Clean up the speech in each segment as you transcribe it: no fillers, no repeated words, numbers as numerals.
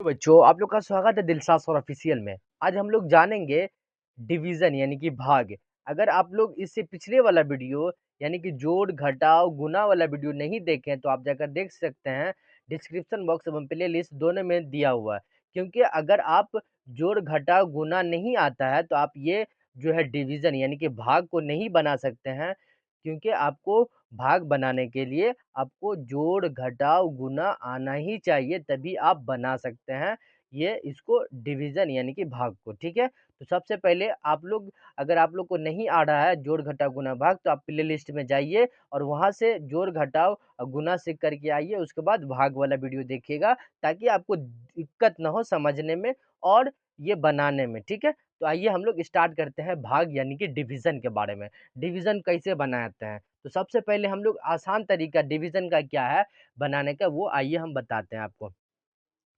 तो बच्चों, आप लोग का स्वागत है दिलसाद और ऑफिशियल में। आज हम लोग जानेंगे डिवीज़न यानी कि भाग। अगर आप लोग इससे पिछले वाला वीडियो यानी कि जोड़, घटाव, गुणा वाला वीडियो नहीं देखे हैं तो आप जाकर देख सकते हैं। डिस्क्रिप्शन बॉक्स एवं प्लेलिस्ट दोनों में दिया हुआ है। क्योंकि अगर आप जोड़, घटाव, गुणा नहीं आता है तो आप ये जो है डिवीज़न यानी कि भाग को नहीं बना सकते हैं। क्योंकि आपको भाग बनाने के लिए आपको जोड़, घटाव, गुणा आना ही चाहिए तभी आप बना सकते हैं ये इसको डिवीज़न यानी कि भाग को, ठीक है? तो सबसे पहले आप लोग अगर आप लोग को नहीं आ रहा है जोड़, घटाव, गुणा, भाग तो आप प्लेलिस्ट में जाइए और वहाँ से जोड़, घटाव गुणा सीख कर के आइए, उसके बाद भाग वाला वीडियो देखिएगा ताकि आपको दिक्कत ना हो समझने में और ये बनाने में, ठीक है? तो आइए हम लोग स्टार्ट करते हैं भाग यानी कि डिवीज़न के बारे में। डिवीज़न कैसे बनाते हैं? तो सबसे पहले हम लोग आसान तरीका डिवीज़न का क्या है बनाने का वो आइए हम बताते हैं आपको।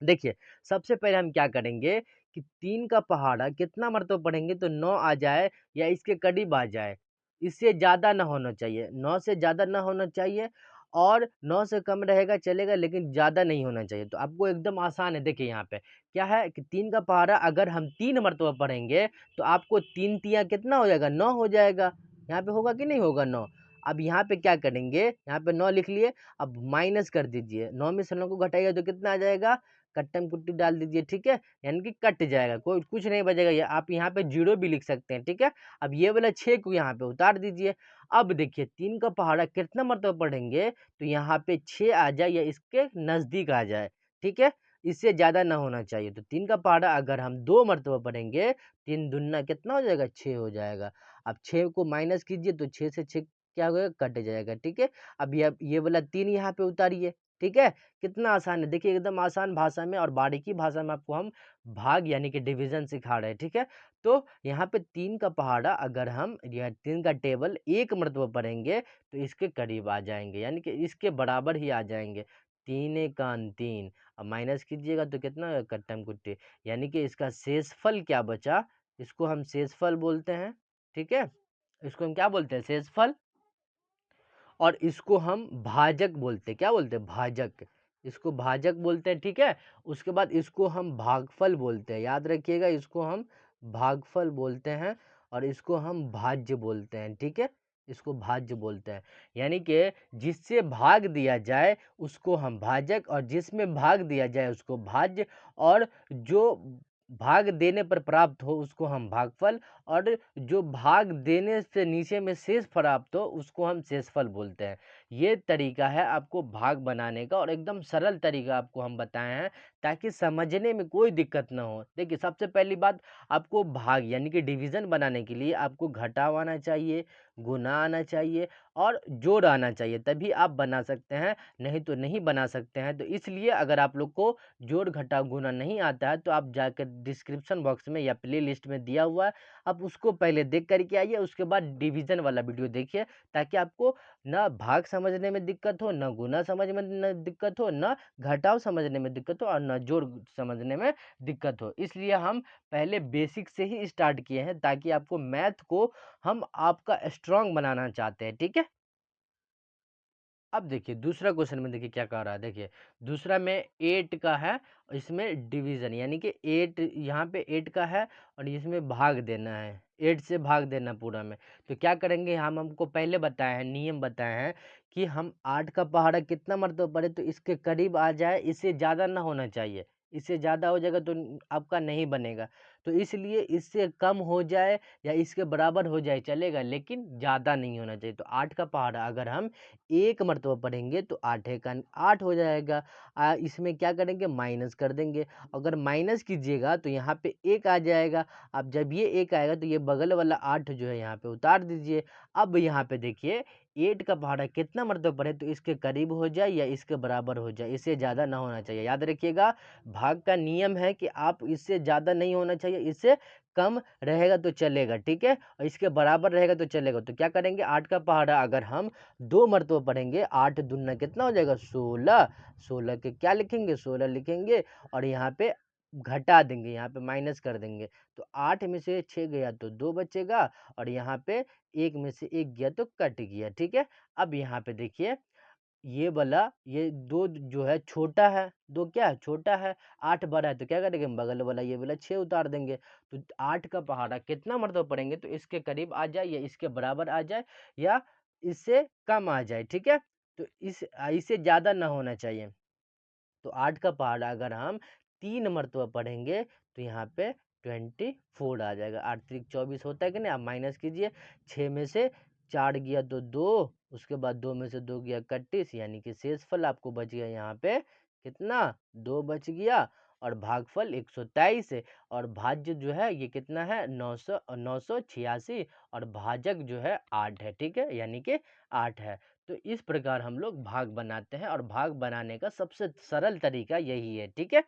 देखिए, सबसे पहले हम क्या करेंगे कि 3 का पहाड़ा कितना मरतबा पढ़ेंगे तो 9 आ जाए या इसके करीब आ जाए। इससे ज़्यादा ना होना चाहिए, 9 से ज़्यादा ना होना चाहिए और 9 से कम रहेगा चलेगा लेकिन ज़्यादा नहीं होना चाहिए। तो आपको एकदम आसान है देखिए यहाँ पे, क्या है कि 3 का पहाड़ा अगर हम 3 मरतबा पढ़ेंगे तो आपको 3 तिया कितना हो जाएगा? 9 हो जाएगा। यहाँ पे होगा कि नहीं होगा 9? अब यहाँ पे क्या करेंगे, यहाँ पे 9 लिख लिए, अब माइनस कर दीजिए। 9 में से 9 को घटाइएगा तो कितना आ जाएगा? कट्टम कुट्टी डाल दीजिए, ठीक है? यानी कि कट जाएगा, कोई कुछ नहीं बचेगा। ये आप यहाँ पे 0 भी लिख सकते हैं, ठीक है? अब ये वाला 6 को यहाँ पे उतार दीजिए। अब देखिए 3 का पहाड़ा कितना मरतबा पढ़ेंगे तो यहाँ पे 6 आ जाए या इसके नज़दीक आ जाए, ठीक है? इससे ज़्यादा ना होना चाहिए। तो 3 का पहाड़ा अगर हम 2 मरतबा पढ़ेंगे, 3 दूना कितना हो जाएगा? 6 हो जाएगा। अब 6 को माइनस कीजिए तो 6 से 6 क्या होगा? कट जाएगा, ठीक है? अब ये वाला 3 यहाँ पे उतारिए, ठीक है? कितना आसान है देखिए एकदम आसान भाषा में और बारीकी भाषा में आपको हम भाग यानी कि डिवीजन सिखा रहे हैं, ठीक है? तो यहाँ पे 3 का पहाड़ा अगर हम या 3 का टेबल 1 मरतबा पढ़ेंगे तो इसके करीब आ जाएँगे यानी कि इसके बराबर ही आ जाएँगे। 3 एकान 3 अब माइनस कीजिएगा तो कितना होगा कट्टम-कुट्टी यानी कि इसका शेषफल क्या बचा? इसको हम शेषफल बोलते हैं, ठीक है? इसको हम क्या बोलते हैं? शेषफल। और इसको हम भाजक बोलते हैं, क्या बोलते हैं? भाजक। इसको भाजक बोलते हैं, ठीक है? उसके बाद इसको हम भागफल बोलते हैं, याद रखिएगा इसको हम भागफल बोलते हैं और इसको हम भाज्य बोलते हैं, ठीक है? इसको भाज्य बोलते हैं। यानी कि जिससे भाग दिया जाए उसको हम भाजक और जिसमें भाग दिया जाए उसको भाज्य और जो भाग देने पर प्राप्त हो उसको हम भागफल और जो भाग देने से नीचे में शेष प्राप्त हो उसको हम शेषफल बोलते हैं। ये तरीका है आपको भाग बनाने का और एकदम सरल तरीका आपको हम बताए हैं ताकि समझने में कोई दिक्कत ना हो। देखिए सबसे पहली बात आपको भाग यानी कि डिवीज़न बनाने के लिए आपको घटाव आना चाहिए, गुणा आना चाहिए और जोड़ आना चाहिए तभी आप बना सकते हैं, नहीं तो नहीं बना सकते हैं। तो इसलिए अगर आप लोग को जोड़, घटाव, गुणा नहीं आता है तो आप जाकर डिस्क्रिप्शन बॉक्स में या प्लेलिस्ट में दिया हुआ है आप उसको पहले देख कर के आइए, उसके बाद डिवीज़न वाला वीडियो देखिए ताकि आपको ना भाग समझने में दिक्कत हो, ना गुणा समझ में न दिक्कत हो, ना घटाव समझने में दिक्कत हो और ना जोड़ समझने में दिक्कत हो। इसलिए हम पहले बेसिक से ही स्टार्ट किए हैं ताकि आपको मैथ को हम आपका स्ट्रॉन्ग बनाना चाहते हैं, ठीक है? अब देखिए दूसरा क्वेश्चन में देखिए क्या कह रहा है देखिए दूसरा में 8 का है इसमें डिवीजन यानी कि 8 यहाँ पे 8 का है और इसमें भाग देना है 8 से भाग देना पूरा में तो क्या करेंगे हम हमको पहले बताए हैं नियम बताए हैं कि हम 8 का पहाड़ा कितना मरतबा पढ़े तो इसके करीब आ जाए इससे ज़्यादा ना होना चाहिए इससे ज़्यादा हो जाएगा तो आपका नहीं बनेगा तो इसलिए इससे कम हो जाए या इसके बराबर हो जाए चलेगा लेकिन ज़्यादा नहीं होना चाहिए तो 8 का पहाड़ा अगर हम 1 मरतबा पढ़ेंगे तो 8 एका 8 हो जाएगा। इसमें क्या करेंगे माइनस कर देंगे। अगर माइनस कीजिएगा तो यहाँ पे 1 आ जाएगा। अब जब ये 1 आएगा तो ये बगल वाला 8 जो है यहाँ पे उतार दीजिए। अब यहाँ पे देखिए 8 का पहाड़ा कितना मरतबा पढ़े तो इसके करीब हो जाए या इसके बराबर हो जाए, इससे ज़्यादा ना होना चाहिए। याद रखिएगा भाग का नियम है कि आप इससे ज़्यादा नहीं होना चाहिए, इससे कम रहेगा तो चलेगा, ठीक है? और इसके बराबर रहेगा तो चलेगा। तो क्या करेंगे 8 का पहाड़ा अगर हम 2 मरतबा पढ़ेंगे 8 दूना कितना हो जाएगा 16 16 के क्या लिखेंगे 16 लिखेंगे और यहाँ पे घटा देंगे यहाँ पे माइनस कर देंगे तो 8 में से 6 गया तो 2 बचेगा और यहाँ पे 1 में से 1 गया तो कट गया ठीक है अब यहाँ पे देखिए ये वाला ये 2 जो है छोटा है, 2 क्या है छोटा है, 8 बड़ा है, तो क्या करेंगे बगल वाला ये वाला 6 उतार देंगे। तो 8 का पहाड़ा कितना मरतबा पढ़ेंगे तो इसके करीब आ जाए या इसके बराबर आ जाए या इससे कम आ जाए, ठीक है? तो इससे ज़्यादा ना होना चाहिए। तो 8 का पहाड़ा अगर हम 3 मरतबा पढ़ेंगे तो यहाँ पे 24 आ जाएगा। 8 त्रिक 24 होता है कि नहीं? आप माइनस कीजिए, 6 में से 4 गया तो 2, उसके बाद 2 में से 2 गया 31, यानी कि शेषफल आपको बच गया यहाँ पे कितना? 2 बच गया और भागफल 123 है और भाज्य जो है ये कितना है? 986 और भाजक जो है 8 है, ठीक है? यानी कि 8 है। तो इस प्रकार हम लोग भाग बनाते हैं और भाग बनाने का सबसे सरल तरीका यही है, ठीक है?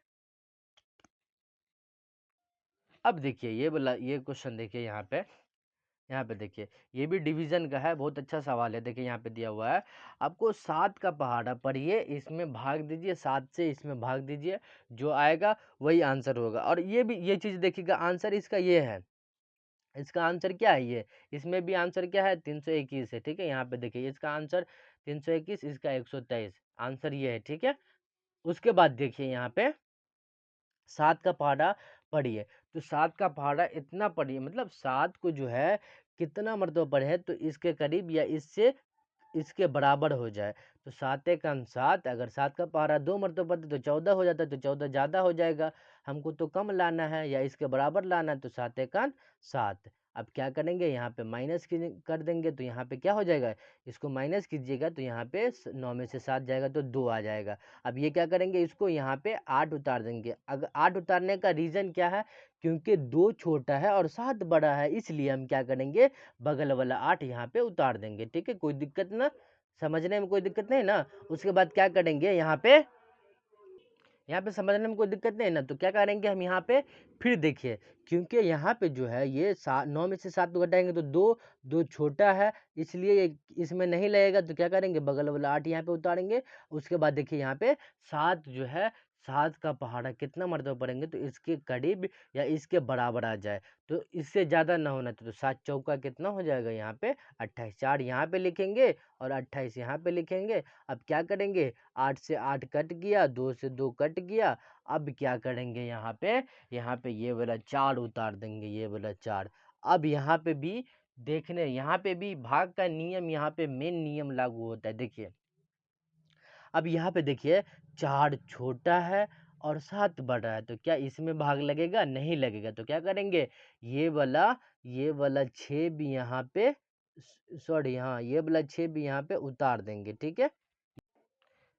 अब देखिए ये वाला ये क्वेश्चन देखिए यहाँ पे देखिए ये भी डिवीजन का है, बहुत अच्छा सवाल है। देखिए यहाँ पे दिया हुआ है आपको 7 का पहाड़ा पढ़िए, इसमें भाग दीजिए, 7 से इसमें भाग दीजिए, जो आएगा वही आंसर होगा। और ये भी ये चीज़ देखिएगा, आंसर इसका ये है, इसका आंसर क्या है ये? इसमें भी आंसर क्या है? 321 है, ठीक है? यहाँ पे देखिए इसका आंसर 321, इसका 123, आंसर ये है, ठीक है? उसके बाद देखिए यहाँ पे 7 का पहाड़ा पढ़िए, तो 7 का पहाड़ा इतना पढ़िए, मतलब 7 को जो है कितना मरतबा पढ़े तो इसके करीब या इससे इसके बराबर हो जाए। तो 7 एकम 7, अगर 7 का पहाड़ा 2 मरतबा पढ़ते तो 14 हो जाता है, तो 14 ज़्यादा हो जाएगा। हमको तो कम लाना है या इसके बराबर लाना है, तो 7 एकम 7। अब क्या करेंगे यहाँ पे माइनस कर देंगे, तो यहाँ पे क्या हो जाएगा? इसको माइनस कीजिएगा तो यहाँ पे 9 में से 7 जाएगा तो 2 आ जाएगा। अब ये क्या करेंगे, इसको यहाँ पे 8 उतार देंगे। अगर 8 उतारने का रीज़न क्या है? क्योंकि 2 छोटा है और 7 बड़ा है, इसलिए हम क्या करेंगे, बगल वाला 8 यहाँ पे उतार देंगे, ठीक है? कोई दिक्कत ना, समझने में कोई दिक्कत नहीं ना? उसके बाद क्या करेंगे यहाँ पे समझने में कोई दिक्कत नहीं ना? तो क्या करेंगे हम यहाँ पे, फिर देखिए, क्योंकि यहाँ पे जो है ये 9 में से 7 को घटाएंगे तो 2 छोटा है, इसलिए ये इसमें नहीं लगेगा, तो क्या करेंगे बगल वाला 8 यहाँ पे उतारेंगे। उसके बाद देखिए यहाँ पे 7 जो है, 7 का पहाड़ा कितना मरतबा पढ़ेंगे तो इसके करीब या इसके बराबर आ जाए, तो इससे ज़्यादा ना होना चाहिए। तो 7 चौका कितना हो जाएगा यहाँ पे 28, 4 यहाँ पे लिखेंगे और 28 यहाँ पे लिखेंगे। अब क्या करेंगे, 8 से 8 कट गया, 2 से 2 कट गया। अब क्या करेंगे यहाँ पे ये वाला 4 उतार देंगे, ये वाला 4। अब यहाँ पे भी भाग का नियम, यहाँ पे मेन नियम लागू होता है। देखिए अब यहाँ पे देखिए 4 छोटा है और 7 बड़ा है, तो क्या इसमें भाग लगेगा? नहीं लगेगा। तो क्या करेंगे, ये वाला 6 भी यहाँ पे सॉरी हाँ, ये वाला 6 भी यहाँ पे उतार देंगे, ठीक है?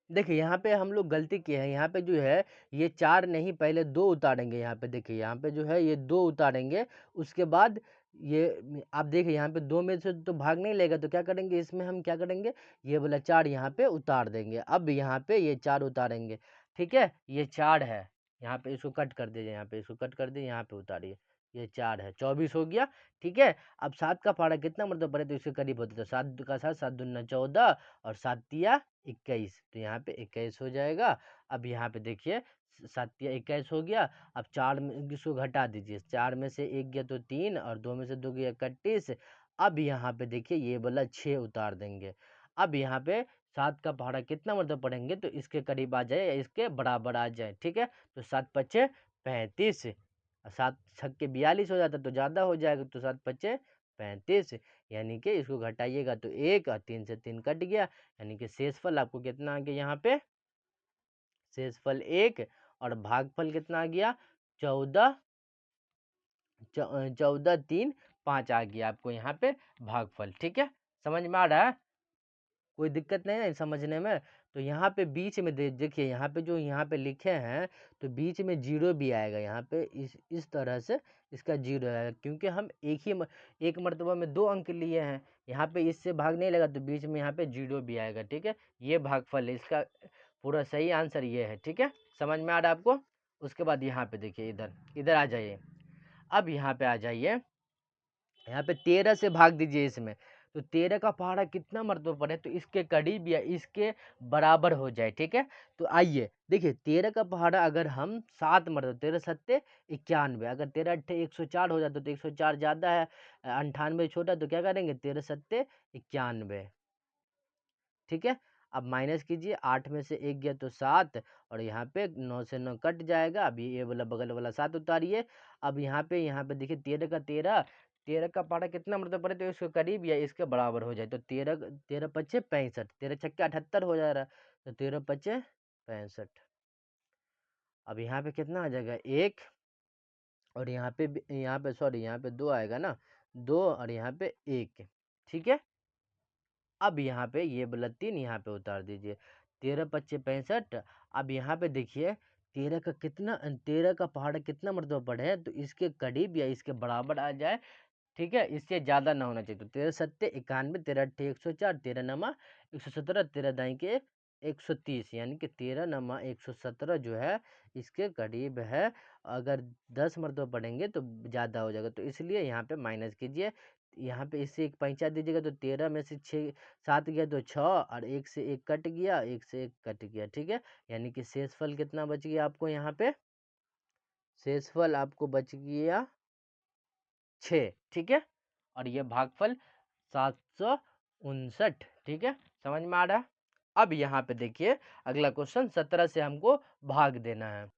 देखिए यहाँ पे हम लोग गलती किए हैं, यहाँ पे जो है ये 4 नहीं, पहले 2 उतारेंगे। यहाँ पे देखिए यहाँ पे जो है ये 2 उतारेंगे, उसके बाद ये आप देखिए यहाँ पे 2 में से तो भाग नहीं लेगा, तो क्या करेंगे इसमें हम क्या करेंगे, ये वाला 4 यहाँ पे उतार देंगे। अब यहाँ पे ये 4 उतारेंगे, ठीक है? ये 4 है, यहाँ पे इसको कट कर दीजिए, यहाँ पे इसको कट कर दीजिए, यहाँ पे उतारिए, ये 4 है, 24 हो गया, ठीक है? अब 7 का पहाड़ा कितना मतलब पड़े तो इसके करीब होता है, तो 7 का 7, 7 दूना 14 और 7 तिया 21, तो यहाँ पे 21 हो जाएगा। अब यहाँ पे देखिए 7 या 21 हो गया। अब 4 में इसको घटा दीजिए, 4 में से 1 गया तो 3 और 2 में से 2 गया 31। अब यहाँ पे देखिए ये वाला 6 उतार देंगे। अब यहाँ पे 7 का पहाड़ा कितना मतलब पढ़ेंगे तो इसके करीब आ जाए या इसके बराबर आ जाए, ठीक है? तो 7 पच्चे 35, 7 छक्के 42 हो जाता तो ज़्यादा हो जाएगा, तो 7 पच्चे 35, यानी कि इसको घटाइएगा तो 1 और 3 से 3 कट गया, यानी कि शेषफल आपको कितना आ गया यहाँ पे, शेषफल 1 और भागफल कितना आ गया 14, 14 3 5 आ गया आपको यहाँ पे भागफल, ठीक है? समझ में आ रहा है? कोई दिक्कत नहीं है समझने में? तो यहाँ पे बीच में देखिए यहाँ पे जो यहाँ पे लिखे हैं, तो बीच में जीरो भी आएगा, यहाँ पे इस तरह से इसका जीरो आएगा, क्योंकि हम एक मर्तबा में 2 अंक लिए हैं। यहाँ पे इससे भाग नहीं लगा तो बीच में यहाँ पे जीरो भी आएगा, ठीक है? ये भागफल है, इसका पूरा सही आंसर ये है, ठीक है? समझ में आ रहा है आपको? उसके बाद यहाँ पे देखिए, इधर इधर आ जाइए। अब यहाँ पे आ जाइए, यहाँ पे 13 से भाग दीजिए इसमें, तो 13 का पहाड़ा कितना मरतबा पड़े तो इसके करीब या इसके बराबर हो जाए, ठीक है? तो आइए देखिए 13 का पहाड़ा अगर हम 7 मरतबा, 13 सत्ते 91, अगर 13 अट्ठे 104 हो जाता तो 104 ज़्यादा है, 98 छोटा, तो क्या करेंगे 13 सत्ते 91, ठीक है? अब माइनस कीजिए, 8 में से 1 गया तो 7, और यहाँ पे 9 से 9 कट जाएगा। अब ये वाला बगल वाला 7 उतारिए। अब यहाँ पे देखिए 13 का 13, 13 का पारा कितना मतलब पड़े तो इसके करीब या इसके बराबर हो जाए, तो 13 13 पच्चे 65, 13 छक्के 78 हो जा रहा है, तो 13 पच्चे 65। अब यहाँ पे कितना आ जाएगा 1, और यहाँ पे सॉरी यहाँ पे 2 आएगा ना, 2 और यहाँ पे 1, ठीक है। अब यहाँ पे ये वाला 3 यहाँ पे उतार दीजिए, 13 पच्चे 65। अब यहाँ पे देखिए 13 का कितना, 13 का पहाड़ा कितना मरतबा पड़े है, तो इसके करीब या इसके बराबर आ जाए, ठीक है, इससे ज़्यादा ना होना चाहिए। तो 13 सत्ते 91, 13 अट्ठे 104, 13 नमा 117, 13 दाई के 130, यानी कि 13 नमा 117 जो है इसके करीब है। अगर 10 मरतबा पढ़ेंगे तो ज़्यादा हो जाएगा, तो इसलिए यहाँ पे माइनस कीजिए। यहाँ पे इससे एक पैंचा दीजिएगा, तो 13 में से 6 7 गया तो 6, और 1 से 1 कट गया, 1 से 1 कट गया, ठीक है। यानी कि शेषफल कितना बच गया आपको, यहाँ पे शेषफल आपको बच गया 6, ठीक है। और ये भागफल 759, ठीक है, समझ में आ रहा है। अब यहाँ पे देखिए अगला क्वेश्चन, 17 से हमको भाग देना है।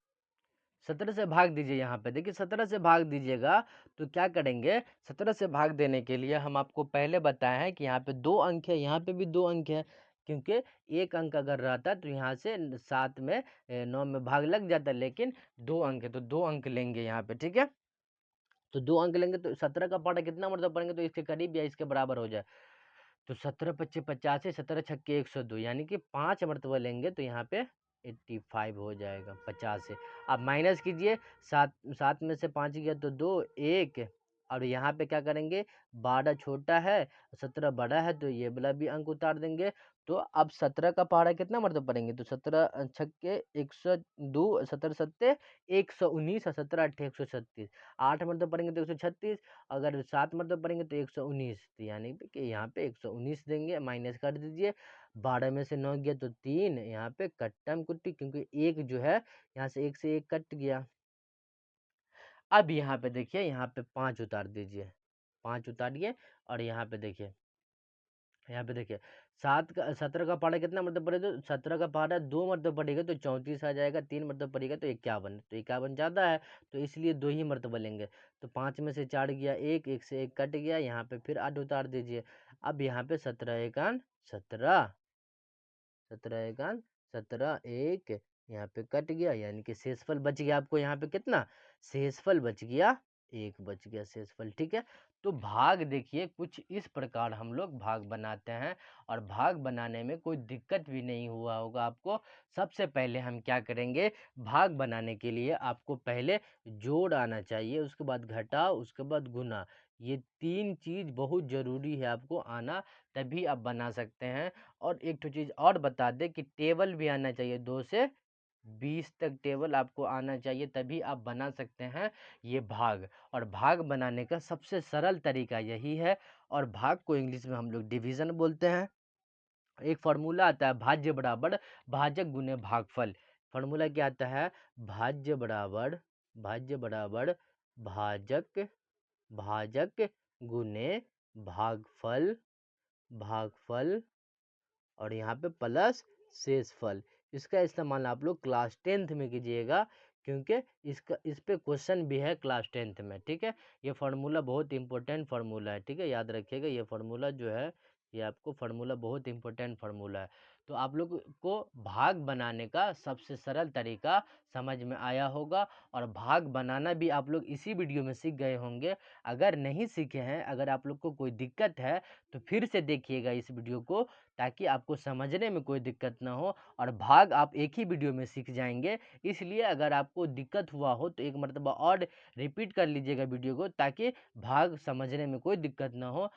17 से भाग दीजिए। यहाँ पे देखिए 17 से भाग दीजिएगा तो क्या करेंगे, 17 से भाग देने के लिए हम आपको पहले बताए हैं कि यहाँ पे 2 अंक है, यहाँ पे भी 2 अंक है, क्योंकि 1 अंक अगर रहता तो यहाँ से 7 में 9 में भाग लग जाता, लेकिन 2 अंक है तो 2 अंक लेंगे यहाँ पे, ठीक है। तो 2 अंक लेंगे तो 17 का पार्ट कितना मतलब पड़ेंगे तो इसके करीब या इसके बराबर हो जाए, तो 17 पच्चे 85, 17 छक्के 102, यानी कि 5 मरतबा लेंगे तो यहाँ पे 85 हो जाएगा 50 से। अब माइनस कीजिए, 7 7 में से 5 गया तो 2 1, और यहाँ पे क्या करेंगे, 12 छोटा है 17 बड़ा है, तो ये वाला भी अंक उतार देंगे। तो अब 17 का पहाड़ा कितना मरतबा पड़ेंगे, तो 17 छक्के 102, 17 सत्ते 119, और 17 अट्ठे 136, 8 मरतबा पड़ेंगे तो 136, अगर 7 मरतबा पड़ेंगे तो 119, तो यानी कि यहाँ पे 119 देंगे, माइनस कर दीजिए। 12 में से 9 गया तो 3, यहाँ पे कट्टम कुट्टी, क्योंकि 1 जो है यहाँ से 1 कट गया। अब यहाँ पे देखिए, यहाँ पे 5 उतार दीजिए, 5 उतारिए, और यहाँ पे देखिए 17 का पहाड़ा कितना मतलब पड़ेगा, तो 17 का पहाड़ा 2 मरतबा पड़ेगा तो 34 आ जाएगा, 3 मरतबा पड़ेगा तो 51, तो 51 ज़्यादा है, तो इसलिए 2 ही मरतबा लेंगे। तो 5 में से 4 गया 1, 1 से 1 कट गया, यहाँ पे फिर 8 उतार दीजिए। अब यहाँ पे 17 एकान 17, 17 एकान 17, 1 यहाँ पे कट गया, यानी कि शेषफल बच गया आपको यहाँ पे कितना, शेषफल बच गया 1 बच गया शेषफल, ठीक है। तो भाग देखिए कुछ इस प्रकार हम लोग भाग बनाते हैं, और भाग बनाने में कोई दिक्कत भी नहीं हुआ होगा आपको। सबसे पहले हम क्या करेंगे, भाग बनाने के लिए आपको पहले जोड़ आना चाहिए, उसके बाद घटाव, उसके बाद गुना, ये 3 चीज़ बहुत ज़रूरी है आपको आना, तभी आप बना सकते हैं। और एक तो चीज़ और बता दें कि टेबल भी आना चाहिए, 2 से 20 तक टेबल आपको आना चाहिए, तभी आप बना सकते हैं ये भाग। और भाग बनाने का सबसे सरल तरीका यही है, और भाग को इंग्लिश में हम लोग डिवीज़न बोलते हैं। एक फार्मूला आता है, भाज्य बराबर भाजक गुने भागफल। फार्मूला क्या आता है, भाज्य बराबर भाजक भाजक गुने भागफल, भागफल, और यहाँ पे प्लस शेषफल। इसका इस्तेमाल आप लोग क्लास 10th में कीजिएगा, क्योंकि इस पे क्वेश्चन भी है क्लास 10th में, ठीक है। ये फार्मूला बहुत इंपॉर्टेंट फार्मूला है, ठीक है, याद रखिएगा। ये फार्मूला जो है, ये आपको फार्मूला बहुत इंपॉर्टेंट फार्मूला है। तो आप लोग को भाग बनाने का सबसे सरल तरीका समझ में आया होगा, और भाग बनाना भी आप लोग इसी वीडियो में सीख गए होंगे। अगर नहीं सीखे हैं, अगर आप लोग को कोई दिक्कत है तो फिर से देखिएगा इस वीडियो को, ताकि आपको समझने में कोई दिक्कत ना हो, और भाग आप एक ही वीडियो में सीख जाएंगे। इसलिए अगर आपको दिक्कत हुआ हो तो एक मरतबा और रिपीट कर लीजिएगा वीडियो को, ताकि भाग समझने में कोई दिक्कत ना हो।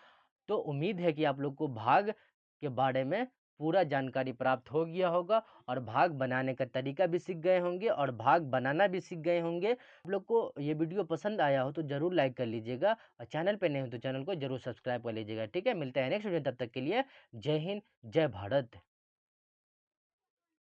तो उम्मीद है कि आप लोग को भाग के बारे में पूरा जानकारी प्राप्त हो गया होगा, और भाग बनाने का तरीका भी सीख गए होंगे, और भाग बनाना भी सीख गए होंगे। आप लोग को ये वीडियो पसंद आया हो तो ज़रूर लाइक कर लीजिएगा, और चैनल पे नए हो तो चैनल को ज़रूर सब्सक्राइब कर लीजिएगा, ठीक है। मिलते हैं नेक्स्ट वीडियो, तब तक के लिए जय हिंद, जय भारत।